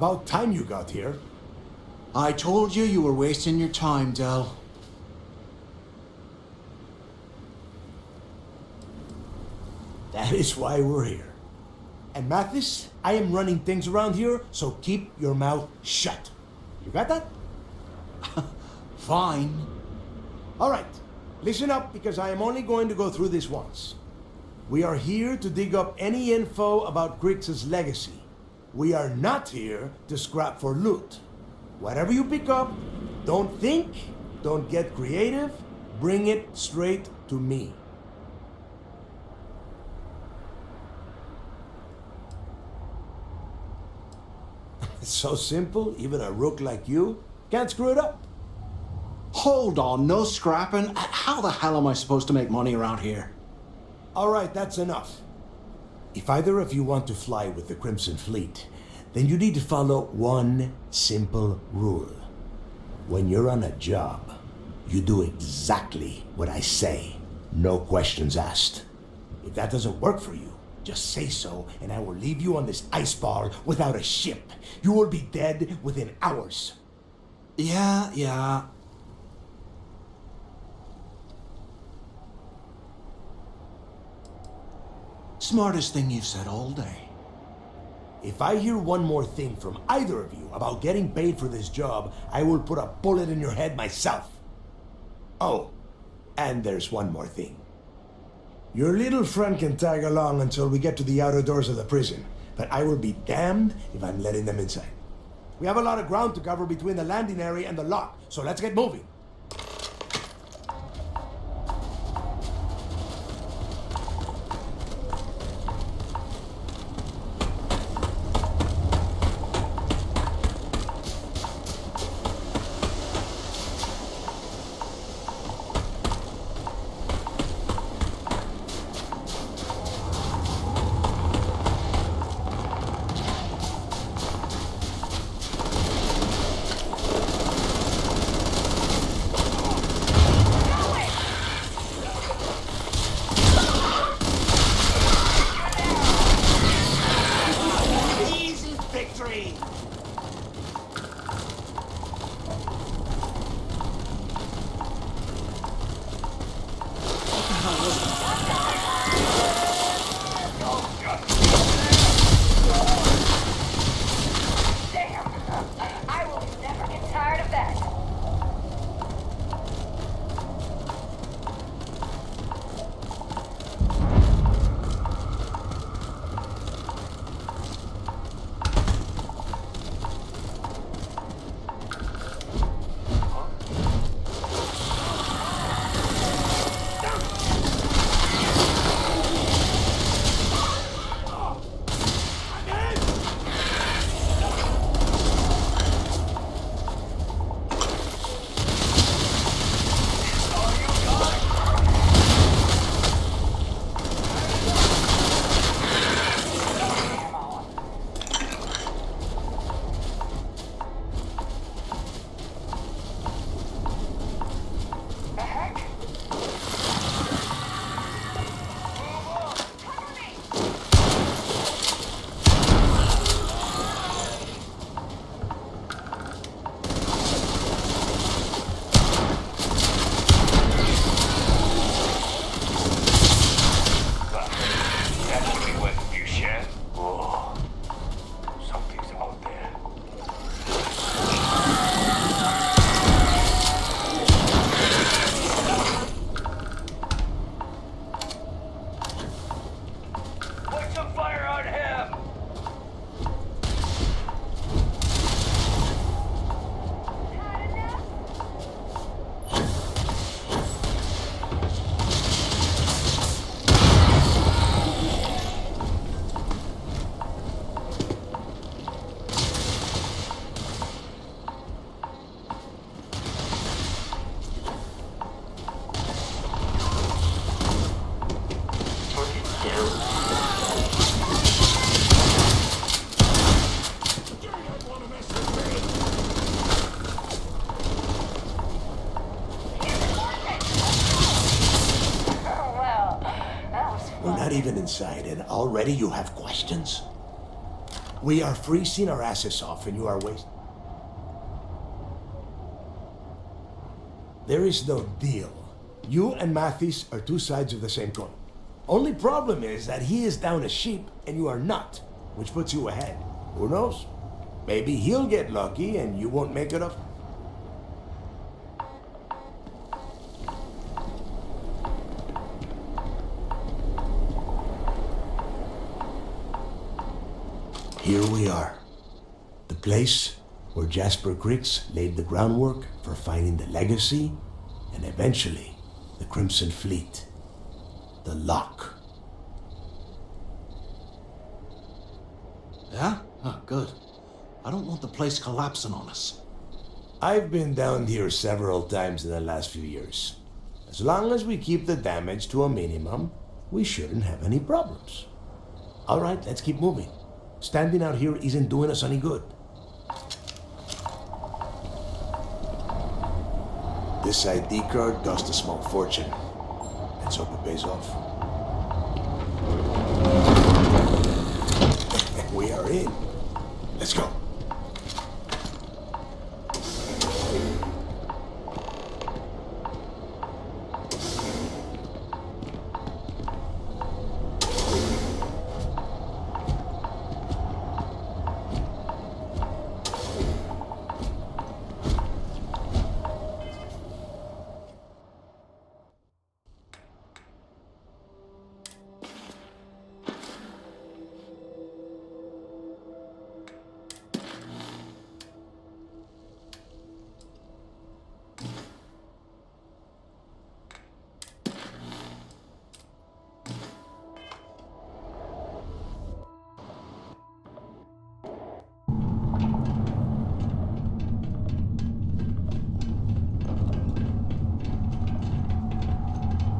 About time you got here. I told you you were wasting your time, Del. That is why we're here. And Mathis, I am running things around here, so keep your mouth shut. You got that? Fine. All right, listen up because I am only going to go through this once. We are here to dig up any info about Grix's legacy. We are not here to scrap for loot. Whatever you pick up, don't think, don't get creative, bring it straight to me. It's so simple, even a rook like you can't screw it up. Hold on, no scrapping. How the hell am I supposed to make money around here? All right, that's enough. If either of you want to fly with the Crimson Fleet, then you need to follow one simple rule. When you're on a job, you do exactly what I say. No questions asked. If that doesn't work for you, just say so, and I will leave you on this ice ball without a ship. You will be dead within hours. Yeah. Smartest thing you've said all day. If I hear one more thing from either of you about getting paid for this job, I will put a bullet in your head myself. Oh, and there's one more thing. Your little friend can tag along until we get to the outer doors of the prison, but I will be damned if I'm letting them inside. We have a lot of ground to cover between the landing area and the lock, so let's get moving. We're not even inside, and already you have questions? We are freezing our asses off and you are wasting. There is no deal. You and Mathis are two sides of the same coin. Only problem is that he is down a sheep and you are not, which puts you ahead. Who knows? Maybe he'll get lucky and you won't make it up. Here we are. The place where Jasper Griggs laid the groundwork for finding the legacy and eventually the Crimson Fleet. The lock. Yeah? Oh, good. I don't want the place collapsing on us. I've been down here several times in the last few years. As long as we keep the damage to a minimum, we shouldn't have any problems. All right, let's keep moving. Standing out here isn't doing us any good. This ID card cost a small fortune. Let's hope it pays off. We are in. Let's go.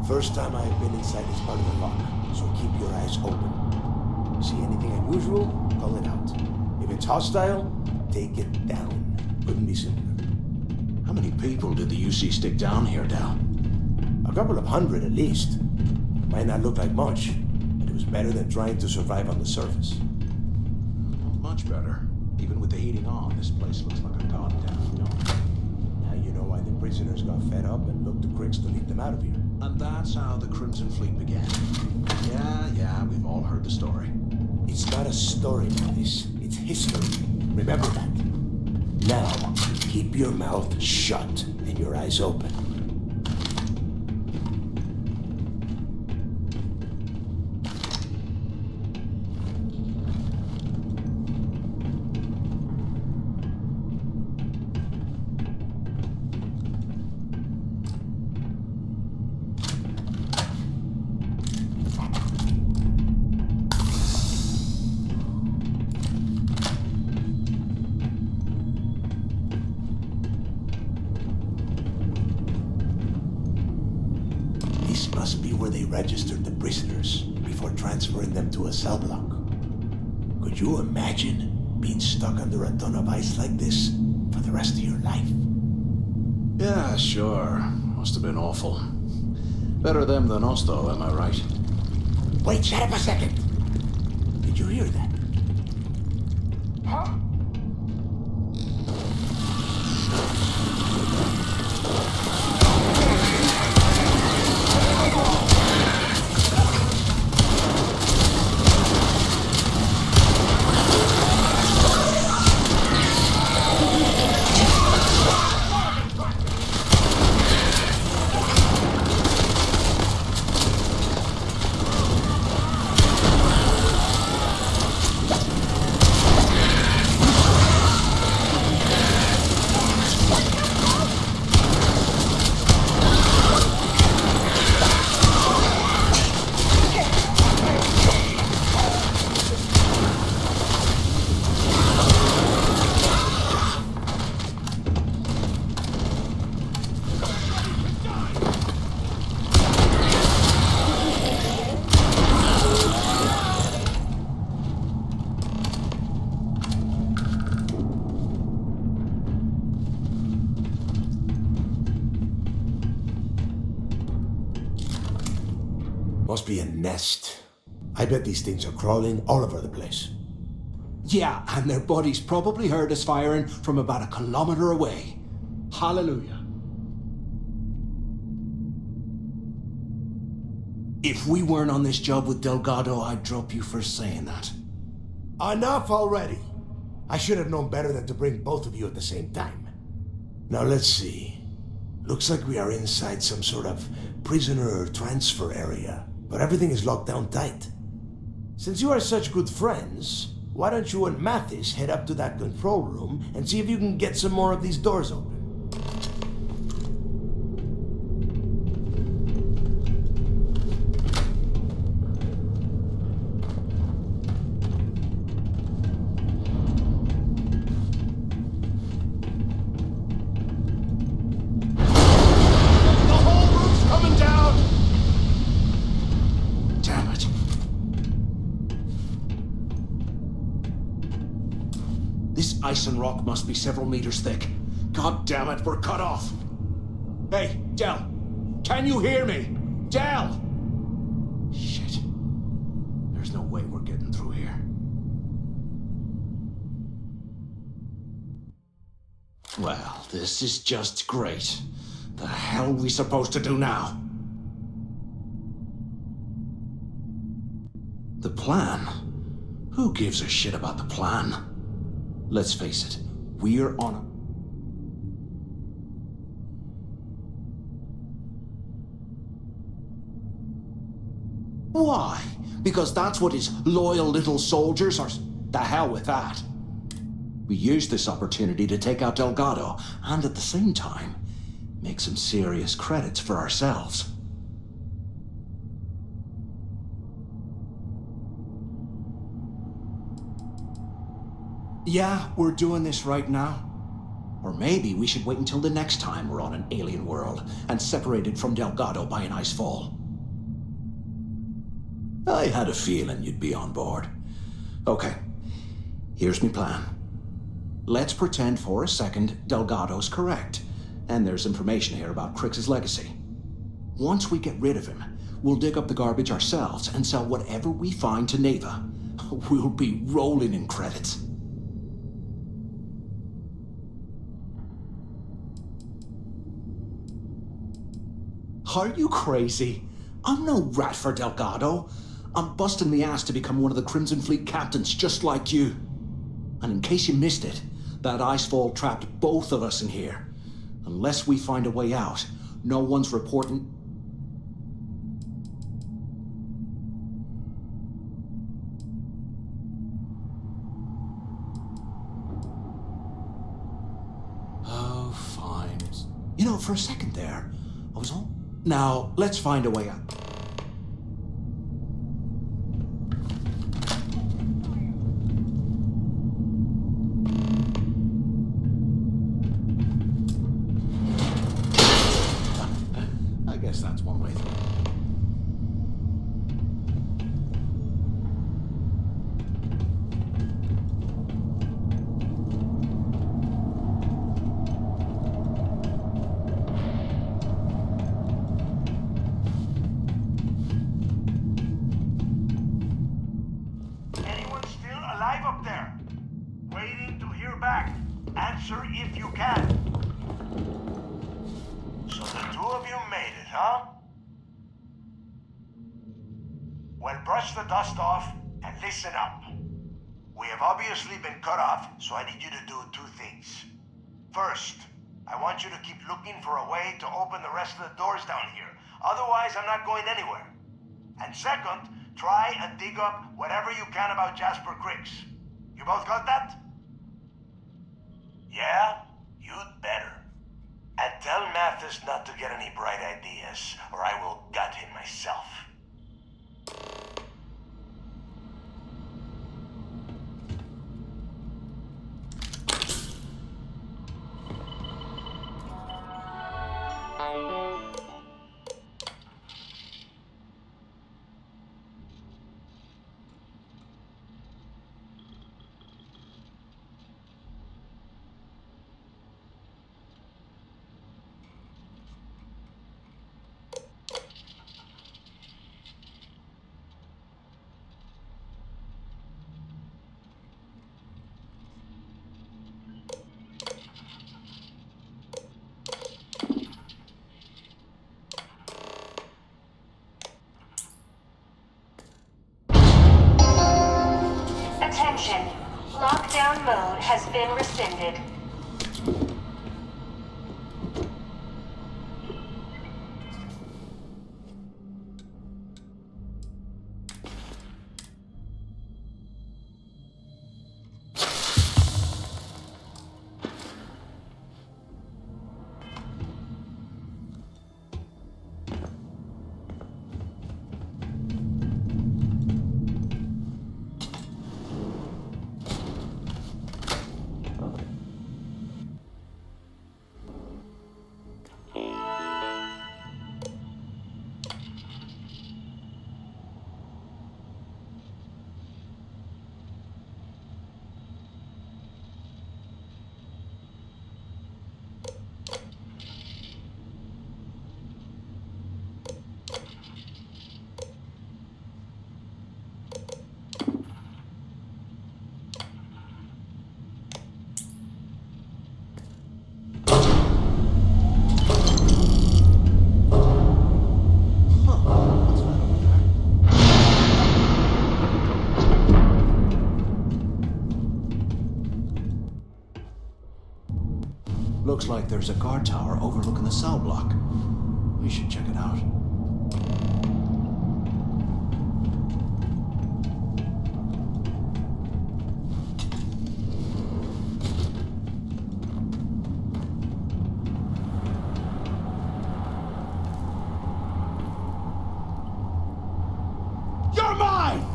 First time I have been inside this part of the lock, so keep your eyes open. See anything unusual, call it out. If it's hostile, take it down. Couldn't be simpler. How many people did the UC stick down here, Dal? A couple of hundred at least. Might not look like much, but it was better than trying to survive on the surface. Not much better. Even with the heating on, this place looks like a goddamn dump. Now you know why the prisoners got fed up and looked to Griggs to lead them out of here. And that's how the Crimson Fleet began. Yeah, we've all heard the story. It's not a story, Mathis. It's history. Remember that. Now, keep your mouth shut and your eyes open. This must be where they registered the prisoners before transferring them to a cell block. Could you imagine being stuck under a ton of ice like this for the rest of your life? Yeah, sure. Must have been awful. Better them than us, though, am I right? Wait, shut up a second. Did you hear that? Huh? Must be a nest. I bet these things are crawling all over the place. Yeah, and their buddies probably heard us firing from about 1 kilometer away. Hallelujah. If we weren't on this job with Delgado, I'd drop you for saying that. Enough already. I should have known better than to bring both of you at the same time. Now let's see. Looks like we are inside some sort of prisoner transfer area, but everything is locked down tight. Since you are such good friends, why don't you and Mathis head up to that control room and see if you can get some more of these doors open? Ice and rock must be several meters thick. God damn it, we're cut off. Hey, Del, can you hear me? Del! Shit. There's no way we're getting through here. Well, this is just great. The hell are we supposed to do now? The plan? Who gives a shit about the plan? Let's face it, we're on a... Why? Because that's what his loyal little soldiers are... The hell with that. We used this opportunity to take out Delgado, and at the same time, make some serious credits for ourselves. Yeah, we're doing this right now. Or maybe we should wait until the next time we're on an alien world and separated from Delgado by an ice fall. I had a feeling you'd be on board. Okay, here's my plan. Let's pretend for a second Delgado's correct, and there's information here about Crix's legacy. Once we get rid of him, we'll dig up the garbage ourselves and sell whatever we find to Neva. We'll be rolling in credits. Are you crazy? I'm no rat for Delgado. I'm busting my ass to become one of the Crimson Fleet captains just like you. And in case you missed it, that icefall trapped both of us in here. Unless we find a way out, no one's reporting... Oh, fine. You know, for a second there, I was all... Now, let's find a way out. I guess that's one way through. Answer if you can. So the two of you made it, huh? Well, brush the dust off and listen up. We have obviously been cut off, so I need you to do two things. First, I want you to keep looking for a way to open the rest of the doors down here. Otherwise, I'm not going anywhere. And second, try and dig up whatever you can about Jasper Crix. You both got that? Yeah? You'd better. And tell Mathis not to get any bright ideas, or I will gut him myself. been rescinded. Looks like there's a guard tower overlooking the cell block. We should check it out. You're mine!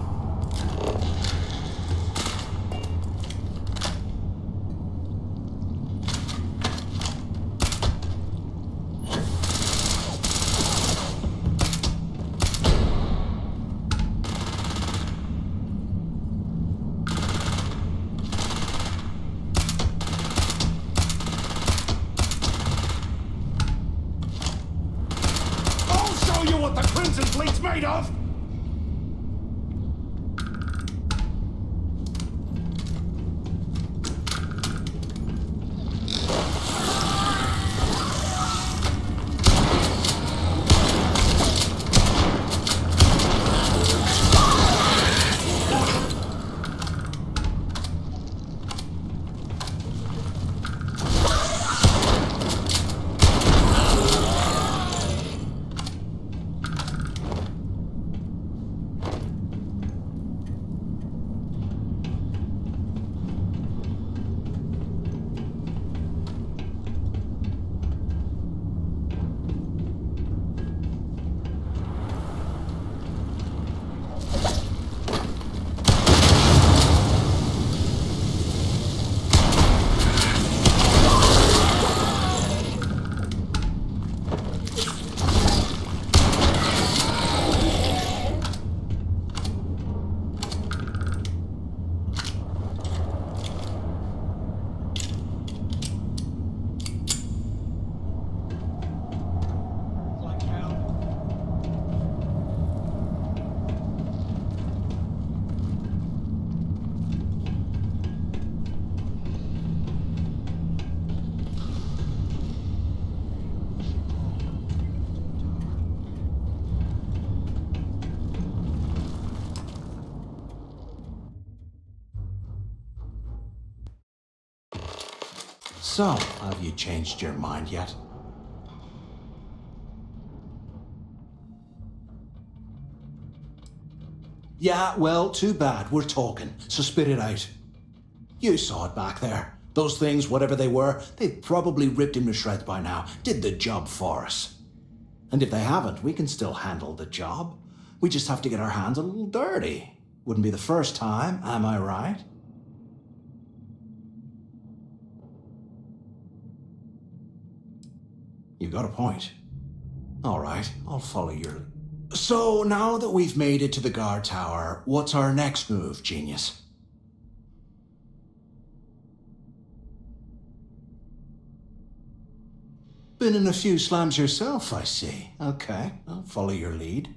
What the Crimson Fleet's made of? So, have you changed your mind yet? Yeah, well, too bad. We're talking, so spit it out. You saw it back there. Those things, whatever they were, they've probably ripped him to shreds by now. Did the job for us. And if they haven't, we can still handle the job. We just have to get our hands a little dirty. Wouldn't be the first time, am I right? You got a point. All right, I'll follow your... So, now that we've made it to the guard tower, what's our next move, genius? Been in a few slams yourself, I see. Okay, I'll follow your lead.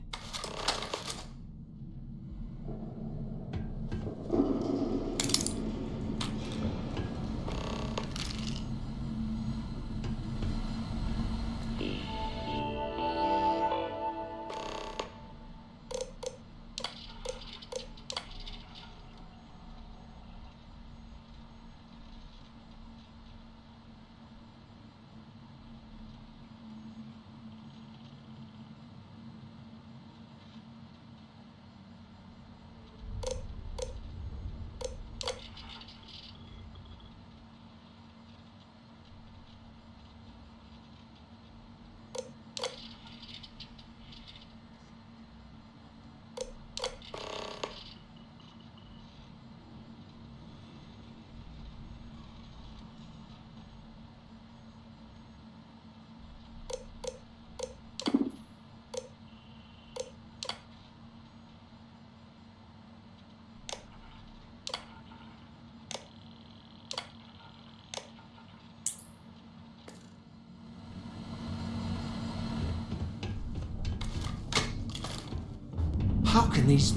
can these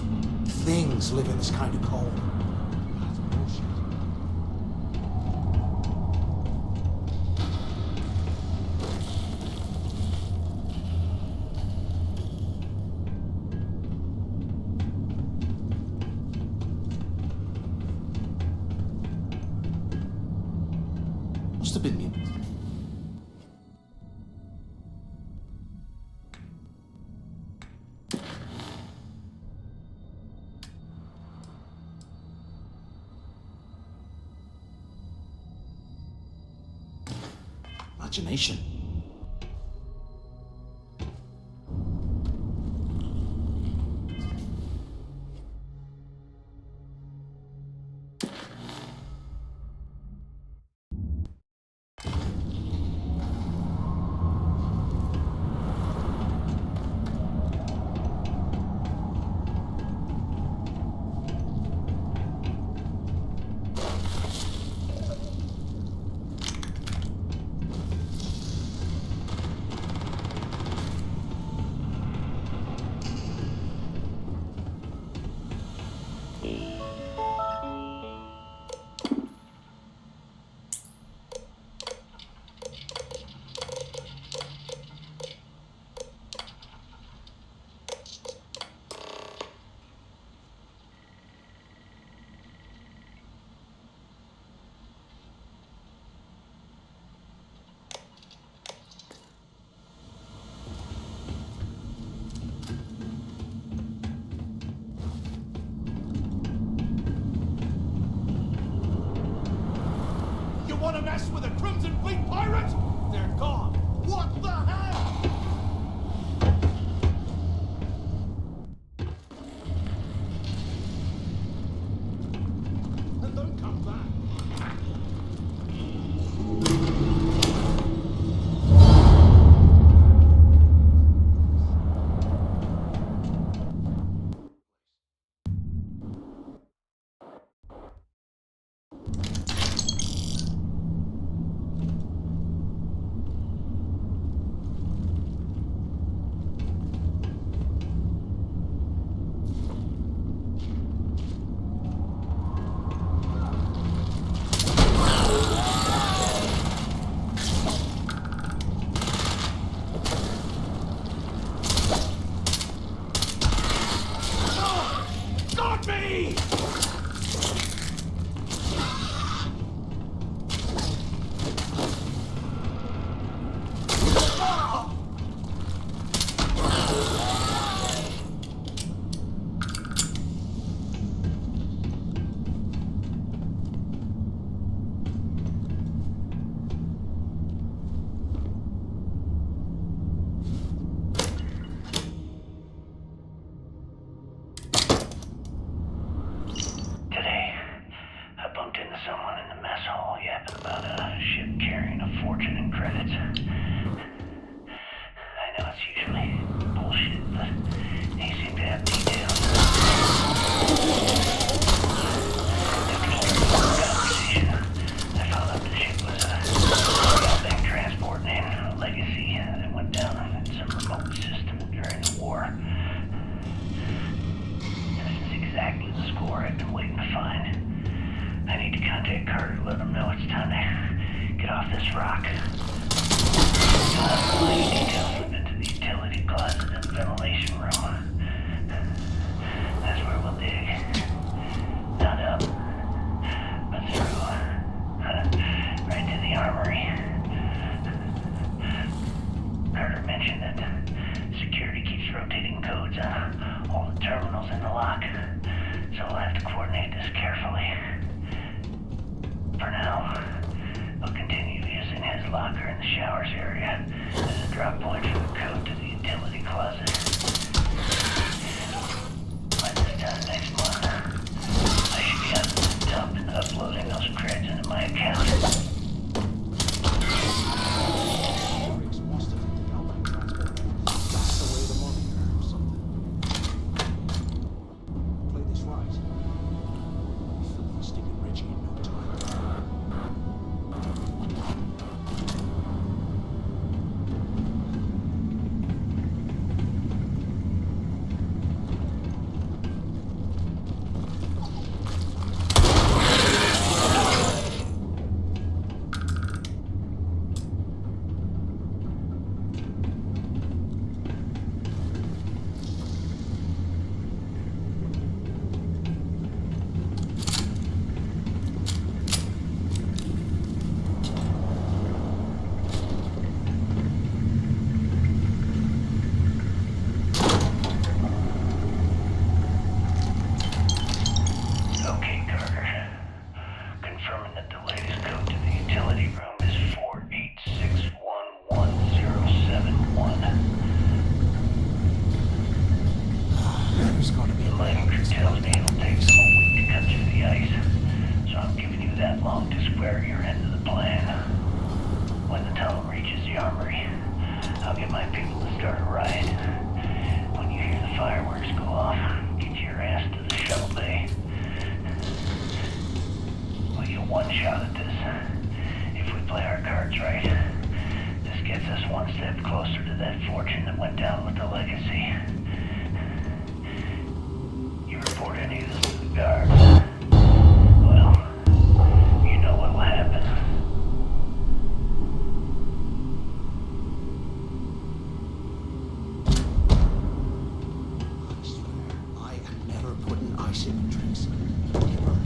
things live in this kind of cold? That's bullshit. Must have been me. Imagination. Want to mess with a Crimson Fleet pirate? They're gone. What the hell? And don't come back. Got me! Someone in the mess hall yapping about a ship carrying a fortune in credits. I know it's usually bullshit, but they seem to have details. After starting the conversation, I found out the ship was a bank transporting in a legacy that went down in some remote system during the war. This is exactly the score I've been waiting to find. I need to contact Carter to let him know it's time to get off this rock. All the details slip into the utility closet in the ventilation room. That's where we'll dig. Not up, but through. Right to the armory. Carter mentioned that security keeps rotating codes on all the terminals in the lock, so we'll have to coordinate this carefully. For now, we'll continue using his locker in the showers area as a drop point for the code to the utility closet. By this time next month, I should be out of the dump and uploading those creds into my account. Riggs must have hit the Alpine transport. That's the way the money or something. Play this right. Filthy stinking Reggie in no time. one. There's gonna be The a mining crew tells me it'll take them a week to cut through the ice, so I'm giving you that long to square your end of the plan. When the tunnel reaches the armory, I'll get my people to start a riot. When you hear the fireworks go off, get your ass to the shuttle bay. We get one shot at this. If we play our cards right, this gets us one step closer to that fortune that went down with the legacy. You report any of this to the guards, well, you know what'll happen. I swear, I am never putting ice in my drinks. Never.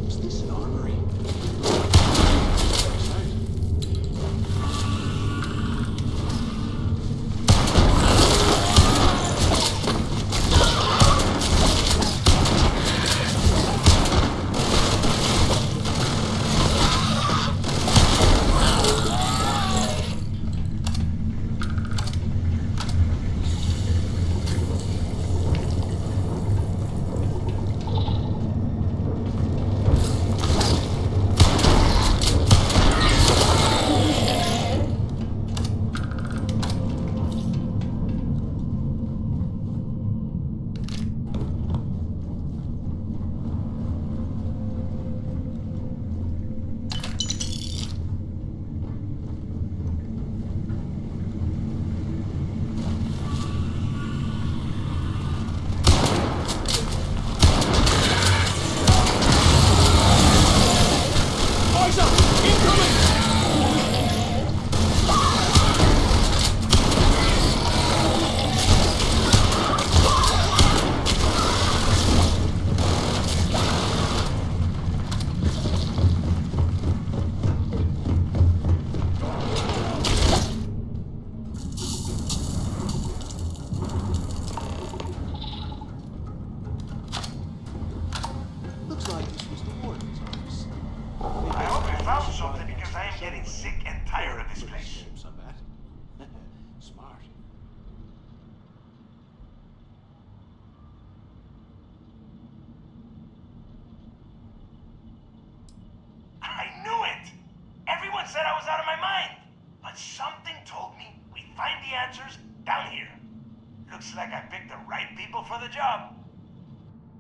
Is this an armory? Looks like this was the warden's office. I hope you found something because I am getting sick and tired of this place. Shapes, I bet. Smart. I knew it! Everyone said I was out of my mind. But something told me we'd find the answers down here. Looks like I picked the right people for the job.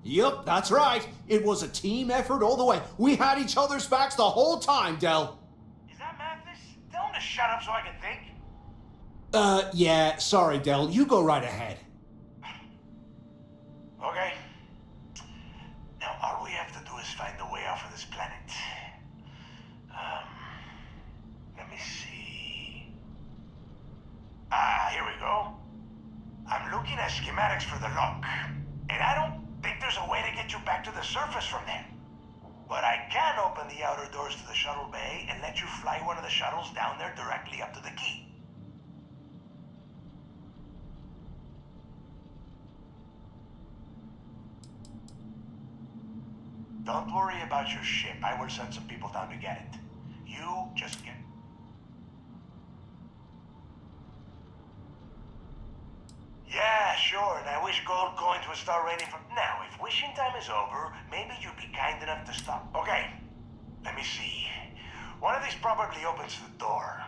Yep, that's right. It was a team effort all the way. We had each other's backs the whole time, Del. Is that Mathis? Tell him to shut up so I can think. Yeah, sorry, Del. You go right ahead. Okay. Now all we have to do is find a way off of this planet. Let me see. Here we go. I'm looking at schematics for the lock, and I don't think there's a way to get you back to the surface from there. But I can open the outer doors to the shuttle bay and let you fly one of the shuttles down there directly up to the key. Don't worry about your ship. I will send some people down to get it. You just get... Yeah, sure, and I wish gold coins would start raining from... Now, if wishing time is over, maybe you'd be kind enough to stop. Okay, let me see. One of these probably opens the door.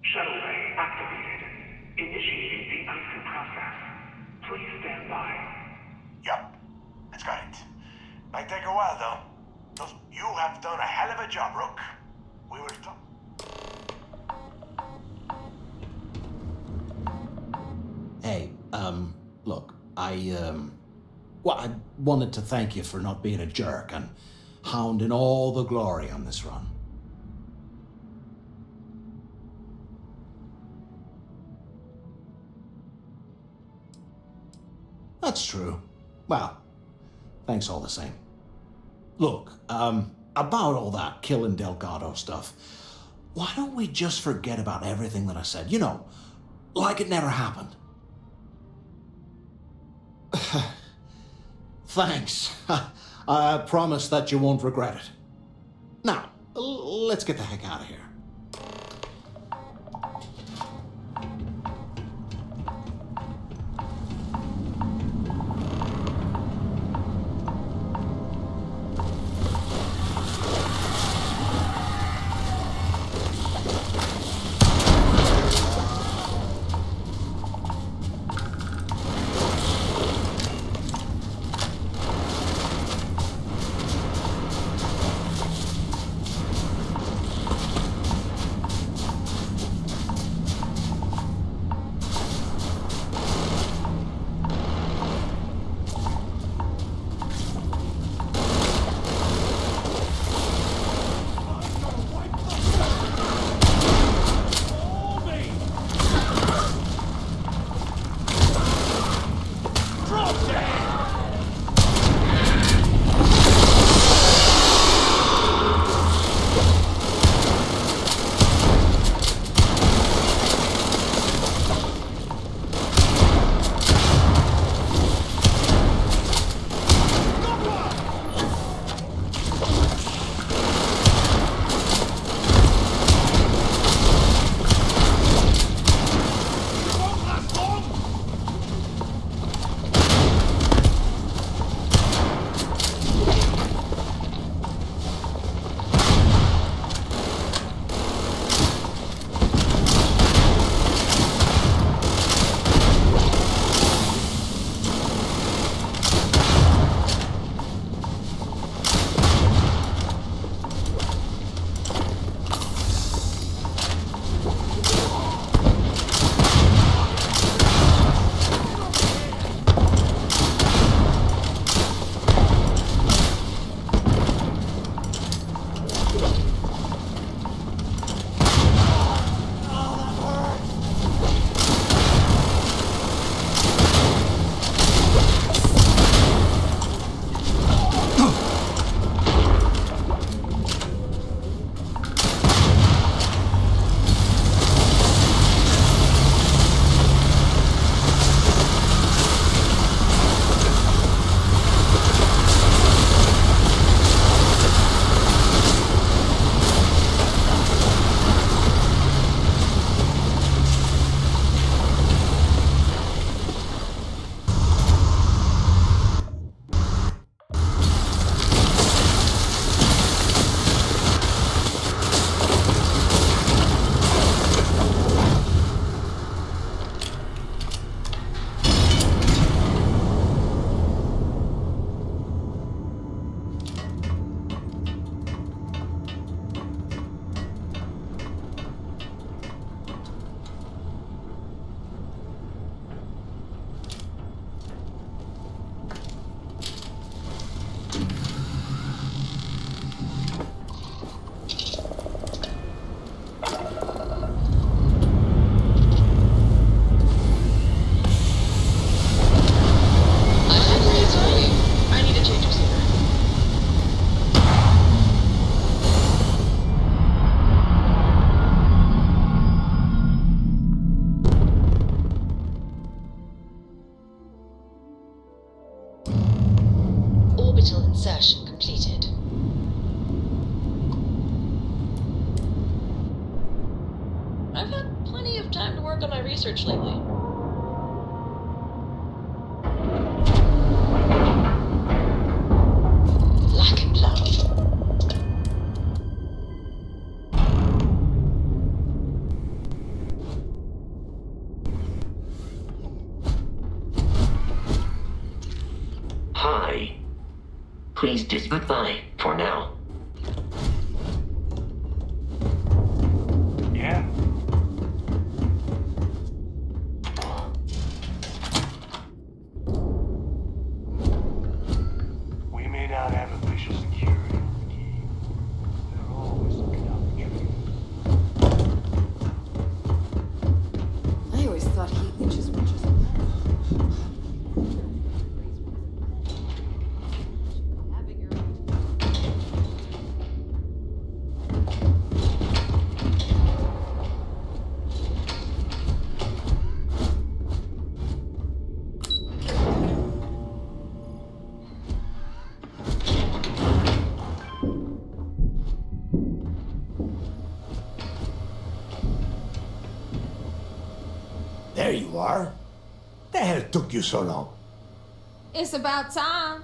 Shuttle bay activated. Initiating the icing process. Please stand by. Yup, it's got it. Might take a while, though. You have done a hell of a job, Rook. We will talk. Hey, look, well, I wanted to thank you for not being a jerk and hounding all the glory on this run. That's true. Well, thanks all the same. Look, about all that killing Delgado stuff, why don't we just forget about everything that I said? You know, like it never happened. Thanks. I promise that you won't regret it. Now, let's get the heck out of here. some time to work on my research lately. Lock and load. Hi. Please just goodbye for now. Yeah? We may not have official security on the key. They're always looking out for trees. I always thought heat leeches were just having your There you are. The hell took you so long? It's about time.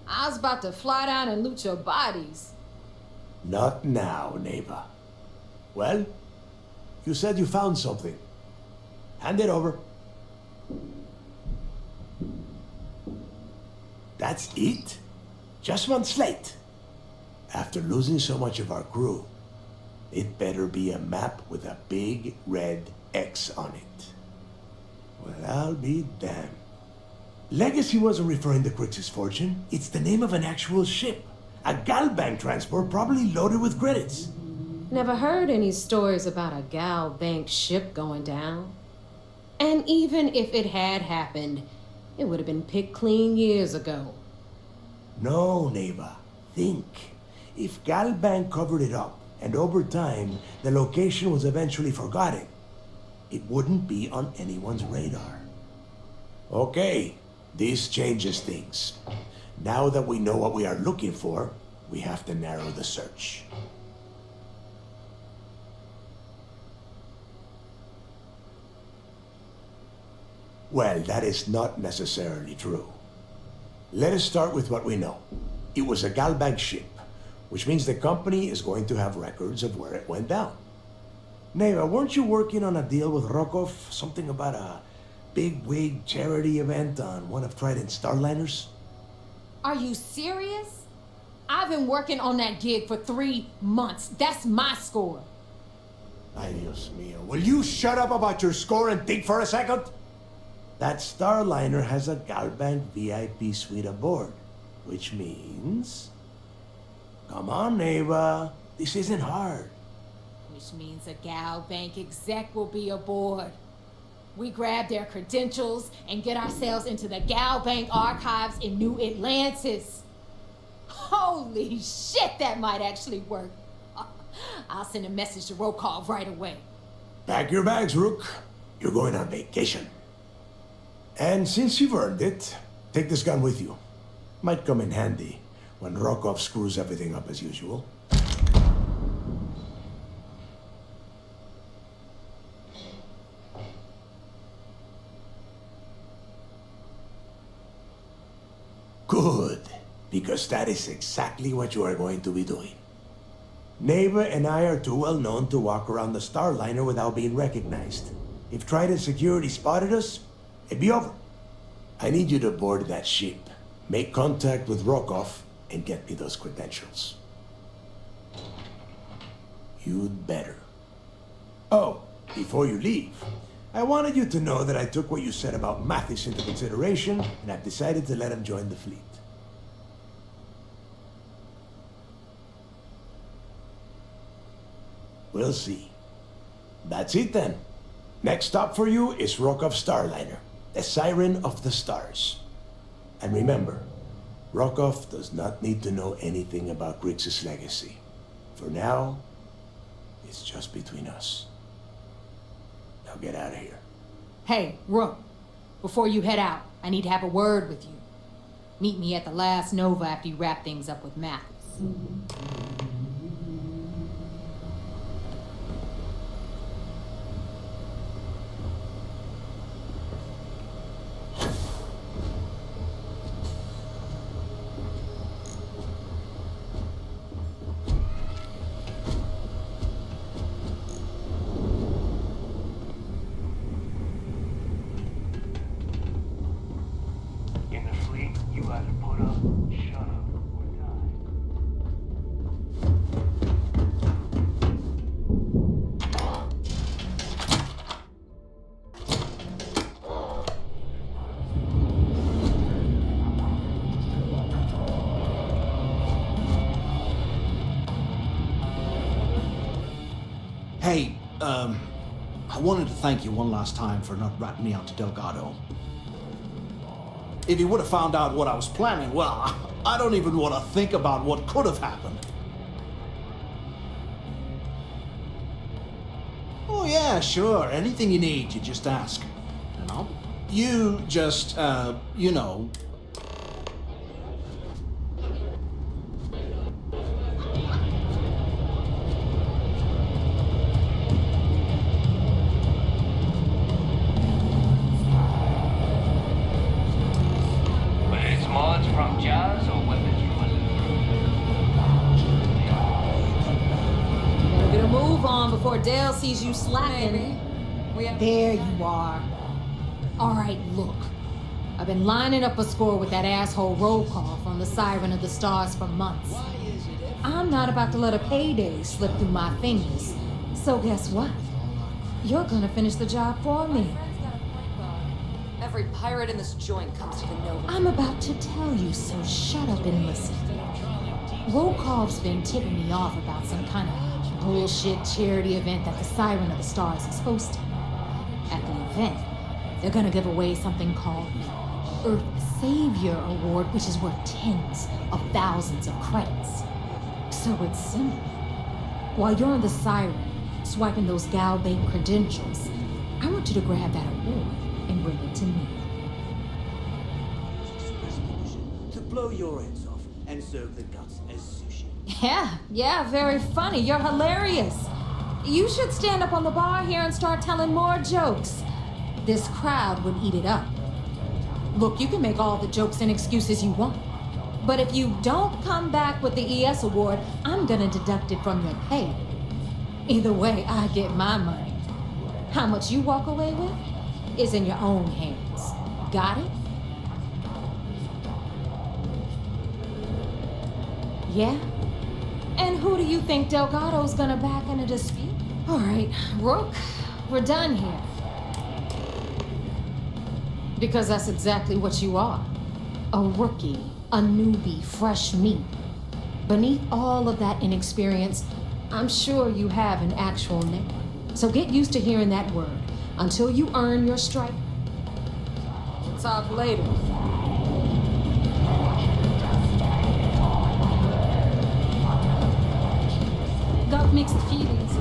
I was about to fly down and loot your bodies. Not now, neighbor. Well, you said you found something. Hand it over. That's it? Just one slate? After losing so much of our crew, it better be a map with a big red X on it. Well, I'll be damned. Legacy wasn't referring to Crix's fortune. It's the name of an actual ship. A Galbank transport probably loaded with credits. Never heard any stories about a Gal Bank ship going down. And even if it had happened, it would have been picked clean years ago. No, neighbor. Think. If Galbank covered it up, and over time, the location was eventually forgotten, it wouldn't be on anyone's radar. Okay, this changes things. Now that we know what we are looking for, we have to narrow the search. Well, that is not necessarily true. Let us start with what we know. It was a Galbank ship, which means the company is going to have records of where it went down. Neva, weren't you working on a deal with Rokov? Something about a big wig charity event on one of Trident's Starliners? Are you serious? I've been working on that gig for 3 months. That's my score. Ay, Dios mío. Will you shut up about your score and think for a second? That Starliner has a Galbank VIP suite aboard, which means... Come on, Neva. This isn't hard. Which means a Gal Bank exec will be aboard. We grab their credentials and get ourselves into the Gal Bank archives in New Atlantis. Holy shit, that might actually work. I'll send a message to Rokov right away. Pack your bags, Rook. You're going on vacation. And since you've earned it, take this gun with you. Might come in handy when Rokov screws everything up as usual. Good, because that is exactly what you are going to be doing. Neva and I are too well known to walk around the Starliner without being recognized. If Trident Security spotted us, it'd be over. I need you to board that ship, make contact with Rokov, and get me those credentials. You'd better. Oh, before you leave, I wanted you to know that I took what you said about Mathis into consideration, and I've decided to let him join the fleet. We'll see. That's it then. Next stop for you is Rokov Starliner, the Siren of the Stars. And remember, Rokov does not need to know anything about Grix's legacy. For now, it's just between us. Now get out of here. Hey, Rook, before you head out, I need to have a word with you. Meet me at the last Nova after you wrap things up with Mathis. I wanted to thank you one last time for not ratting me out to Delgado. If he would have found out what I was planning, well, I don't even want to think about what could have happened. Oh yeah, sure. Anything you need, you just ask. And you just, you know. Whether it's mods from Jazz or weapons from Better get a move on before Dale sees you slacking. There you are. All right, look. I've been lining up a score with that asshole roll call from the Siren of the Stars for months. I'm not about to let a payday slip through my fingers. So guess what? You're gonna finish the job for me. Every pirate in this joint comes to the Nova. I'm about to tell you, so shut up and listen. Rokov's been tipping me off about some kind of bullshit charity event that the Siren of the Stars is hosting. At the event, they're gonna give away something called the Earth Savior Award, which is worth tens of thousands of credits. So it's simple. While you're on the Siren, swiping those Gal Bank credentials, I want you to grab that award and bring it to me. To blow your heads off and serve the guts as sushi. Yeah, very funny. You're hilarious. You should stand up on the bar here and start telling more jokes. This crowd would eat it up. Look, you can make all the jokes and excuses you want. But if you don't come back with the ES award, I'm gonna deduct it from your pay. Either way, I get my money. How much you walk away with is in your own hands. Got it? Yeah? And who do you think Delgado's gonna back in a dispute? All right, Rook, we're done here. Because that's exactly what you are. A rookie, a newbie, fresh meat. Beneath all of that inexperience, I'm sure you have an actual name. So get used to hearing that word until you earn your stripe. We'll talk later. Got mixed feelings.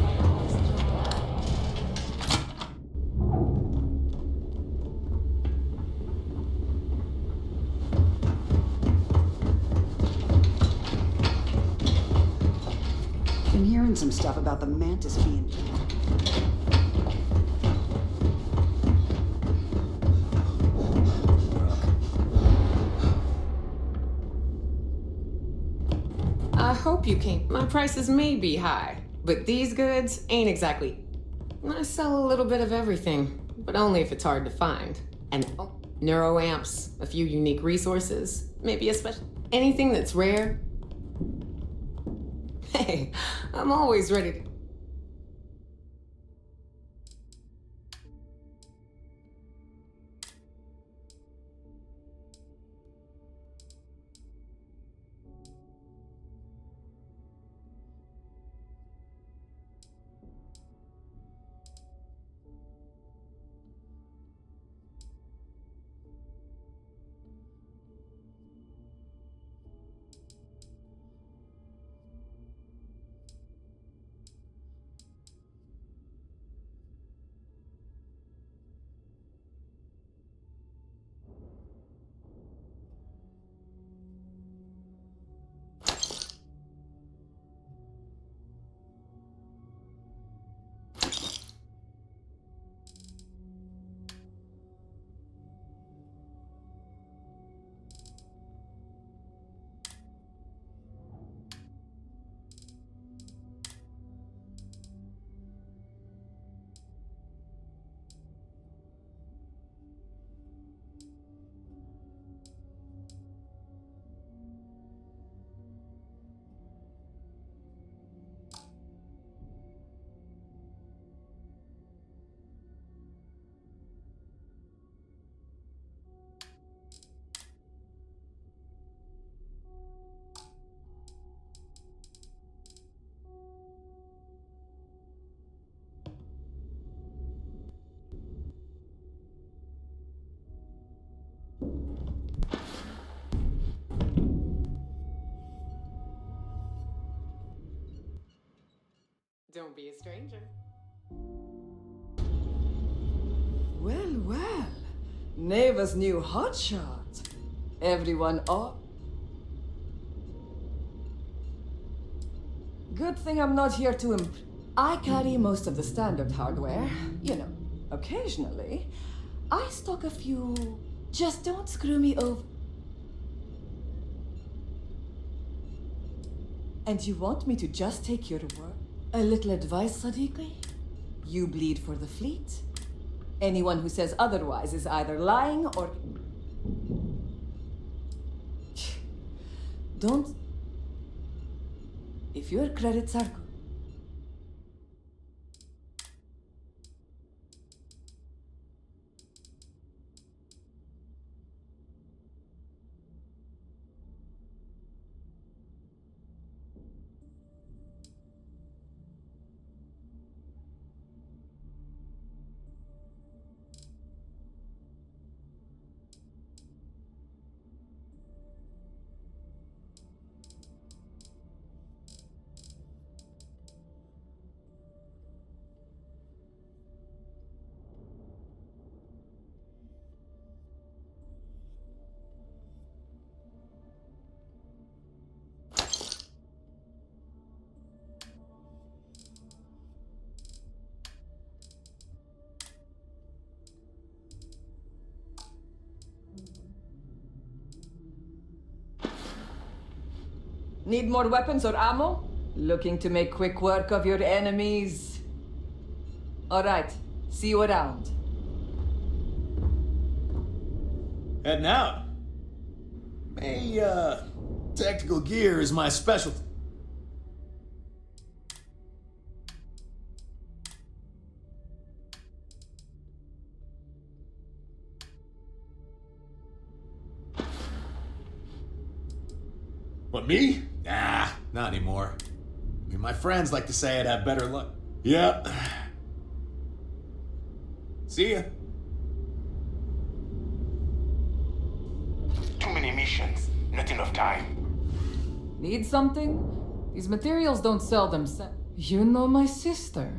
Been hearing some stuff about the Mantis being. I hope you came. My prices may be high, but these goods ain't exactly. I sell a little bit of everything, but only if it's hard to find. And neuroamps, a few unique resources, maybe a special. Anything that's rare. Hey, I'm always ready to. be a stranger. Well, well. Neva's new hotshot. Everyone up? Good thing I'm not here to I carry most of the standard hardware. You know, occasionally. I stock a few... Just don't screw me over. And you want me to just take your word? A little advice, Sadiqi? You bleed for the fleet. Anyone who says otherwise is either lying or... Don't... If your credits are good. Need more weapons or ammo? Looking to make quick work of your enemies? Alright, see you around. Heading out. Hey, tactical gear is my specialty. What, me? Nah, not anymore. I mean, my friends like to say I'd have better luck. Yep. See ya. Too many missions, not enough time. Need something? These materials don't sell themselves. You know my sister.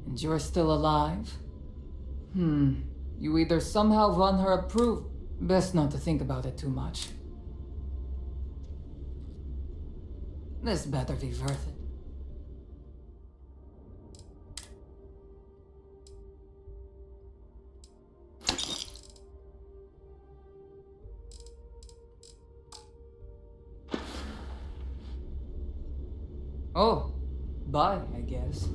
And you're still alive? You either somehow run her approved. Best not to think about it too much. This better be worth it. Oh, bye, I guess.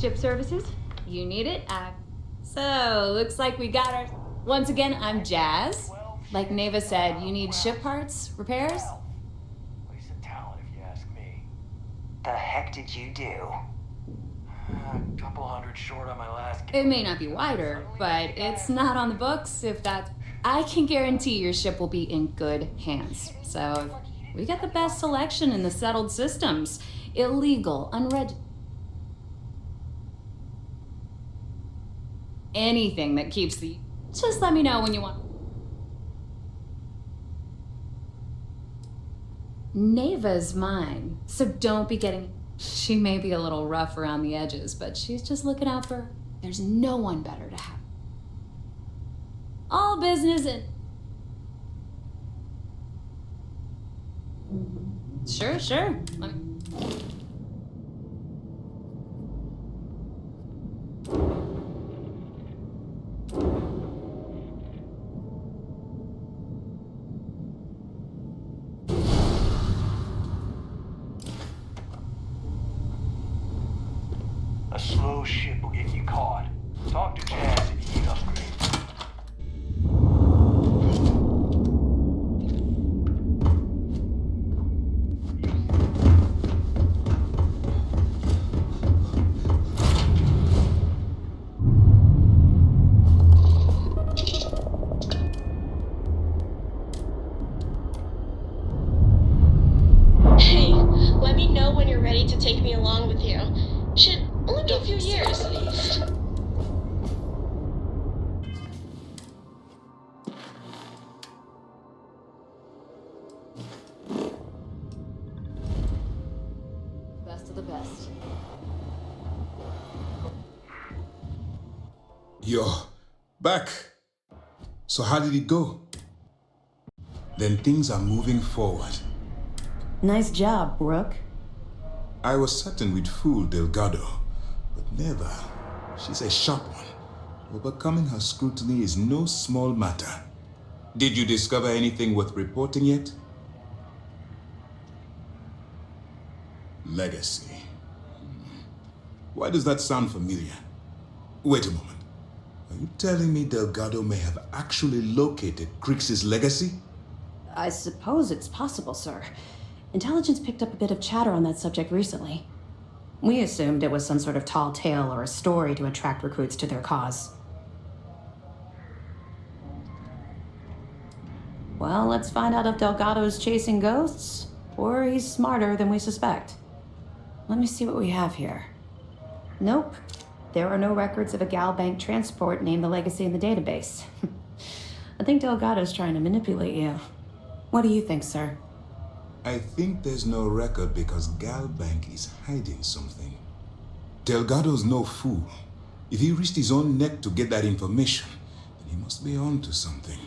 Ship services? You need it? So, looks like we got our... Once again, I'm Jazz. Like Neva said, you need ship parts, repairs? Waste of talent, if you ask me. The heck did you do? A couple hundred short on my last game. It may not be wider, but it's not on the books if that... I can guarantee your ship will be in good hands. So, we got the best selection in the settled systems. Illegal, unregistered... Anything that keeps the... Just let me know when you want. Neva's mine, so don't be getting... She may be a little rough around the edges, but she's just looking out for... There's no one better to have. All business and... Sure. Let me... A slow ship will get you caught. Talk to Jazz if you need upgrades. Hey, let me know when you're ready to take me along with you. Should only be a few years at least. of the best. You're back. So how did it go? Then things are moving forward. Nice job, Brooke. I was certain we'd fool Delgado, but never. She's a sharp one. Overcoming her scrutiny is no small matter. Did you discover anything worth reporting yet? Legacy. Why does that sound familiar? Wait a moment. Are you telling me Delgado may have actually located Crix's legacy? I suppose it's possible, sir. Intelligence picked up a bit of chatter on that subject recently. We assumed it was some sort of tall tale or a story to attract recruits to their cause. Well, let's find out if Delgado's chasing ghosts, or he's smarter than we suspect. Let me see what we have here. Nope. There are no records of a Gal Bank transport named the Legacy in the database. I think Delgado's trying to manipulate you. What do you think, sir? I think there's no record because Gal Bank is hiding something. Delgado's no fool. If he risked his own neck to get that information, then he must be on to something.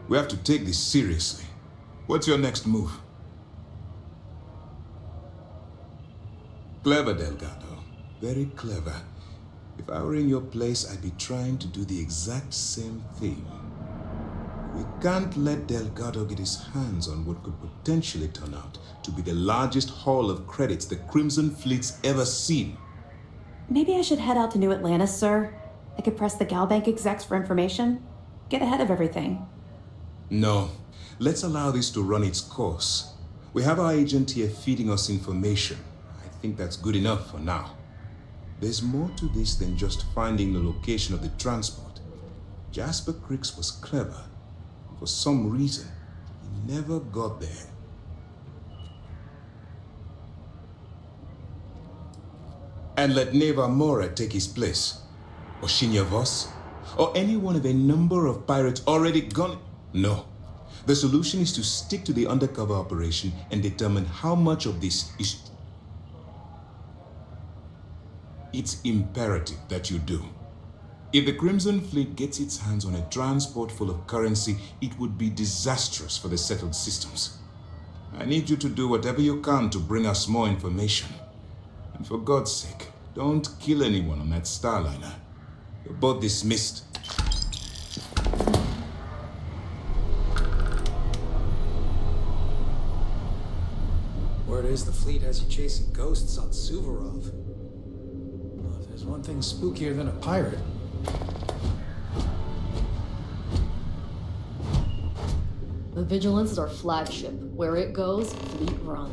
We have to take this seriously. What's your next move? Clever, Delgado. Very clever. If I were in your place, I'd be trying to do the exact same thing. We can't let Delgado get his hands on what could potentially turn out to be the largest haul of credits the Crimson Fleet's ever seen. Maybe I should head out to New Atlantis, sir. I could press the Gal Bank execs for information. Get ahead of everything. No. Let's allow this to run its course. We have our agent here feeding us information. I think that's good enough for now. There's more to this than just finding the location of the transport. Jasper Crix was clever. For some reason, he never got there. And let Neva Mora take his place. Or Shinya Voss. Or any one of a number of pirates already gone. No. The solution is to stick to the undercover operation and determine how much of this is. It's imperative that you do. If the Crimson Fleet gets its hands on a transport full of currency, it would be disastrous for the settled systems. I need you to do whatever you can to bring us more information. And for God's sake, don't kill anyone on that Starliner. You're both dismissed. Word is the fleet has you chasing ghosts on Suvorov. Well, if there's one thing spookier than a pirate. The Vigilance is our flagship. Where it goes, fleet run.